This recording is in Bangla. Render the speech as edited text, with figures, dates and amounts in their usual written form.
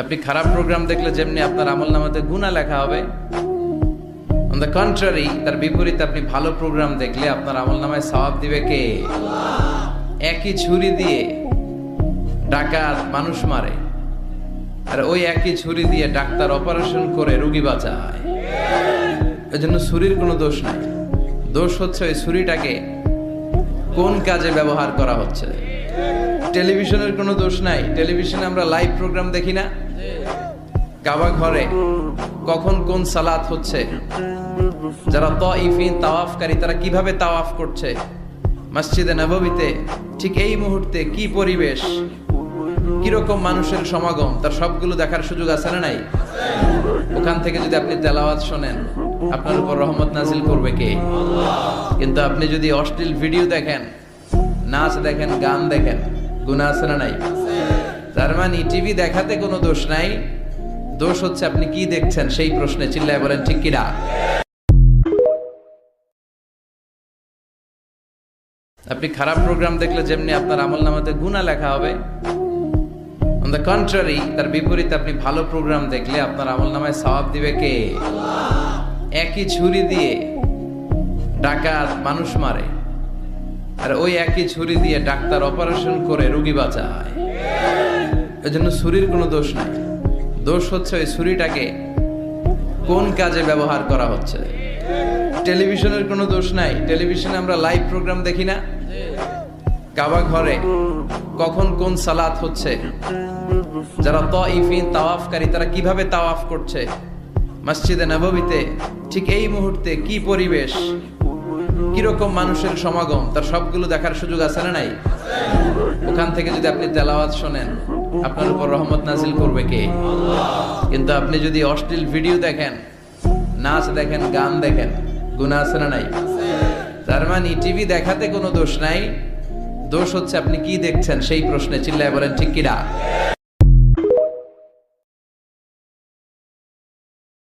আপনি খারাপ প্রোগ্রাম দেখলে যেমনি আপনার আমলনামাতে গুনাহ লেখা হবে, অন দ্য কন্ট্রারি তার বিপরীতে আপনি ভালো প্রোগ্রাম দেখলে আপনার আমলনামায় সওয়াব দিবে কে? একই ছুরি দিয়ে ডাকাত মানুষ মারে, আর ওই একই ছুরি দিয়ে ডাক্তার অপারেশন করে রোগী বাঁচায়। এজন্য ছুরির কোনো দোষ নাই, দোষ হচ্ছে ওই ছুরিটাকে কোন কাজে ব্যবহার করা হচ্ছে। টেলিভিশনের কোনো দোষ নাই, টেলিভিশনে আমরা লাইভ প্রোগ্রাম দেখি না? কাবা ঘরে কখন কোন সালাত হচ্ছে, যারা তাইফিন তাওয়াফকারী তারা কিভাবে তাওয়াফ করছে, মসজিদে নববীতে ঠিক এই মুহূর্তে কি পরিবেশ, কিরকম মানুষের সমাগম, তার সবগুলো দেখার সুযোগ আছে না নাই? ওখান থেকে যদি আপনি তেলাওয়াত শোনেন, আপনার উপর রহমত নাজিল করবে কে? কিন্তু আপনি যদি অশ্লীল ভিডিও দেখেন, নাচ দেখেন, গান দেখেন, গুনাহ আছে না নাই? তার মানে টিভি দেখাতে কোনো দোষ নাই, দোষ হচ্ছে আপনি কি দেখছেন সেই প্রশ্নে। চিল্লায় বলেন ঠিক কিনা? আপনি খারাপ প্রোগ্রাম দেখলে যেমনি আপনার আমলনামাতে গুনাহ লেখা হবে, অন দ্য কন্ট্রারি তার বিপরীতে আপনি ভালো প্রোগ্রাম দেখলে আপনার আমলনামায় সওয়াব দিবে কে? একই ছুরি দিয়ে ডাকাত মানুষ মারে, আর ওই একই ছুরি দিয়ে ডাক্তার অপারেশন করে রোগী বাঁচায়। এজন্য ছুরির কোনো দোষ নাই, দোষ হচ্ছে ওই ছুরিটাকে কোন কাজে ব্যবহার করা হচ্ছে। টেলিভিশনের কোনো দোষ নাই, টেলিভিশনে আমরা লাইভ প্রোগ্রাম দেখি না? কাবা ঘরে কখন কোন সালাত হচ্ছে, যারা তাইফিন তাওয়াফকারী তারা কিভাবে তাওয়াফ করছে, মসজিদে নববীতে ঠিক এই মুহূর্তে কি পরিবেশ, কিরকম মানুষের সমাগম, তার সবগুলো দেখার সুযোগ আছে না নাই? ওখান থেকে যদি আপনি তেলাওয়াত শোনেন, আপনার উপর রহমত নাজিল করবে কে? কিন্তু আপনি যদি অশ্লীল ভিডিও দেখেন, নাচ দেখেন, গান দেখেন, গুনাহ আছে না নাই? তার মানে টিভি দেখাতে কোনো দোষ নাই, দোষ হচ্ছে আপনি কি দেখছেন সেই প্রশ্নে। চিল্লায় বলেন ঠিক কিনা?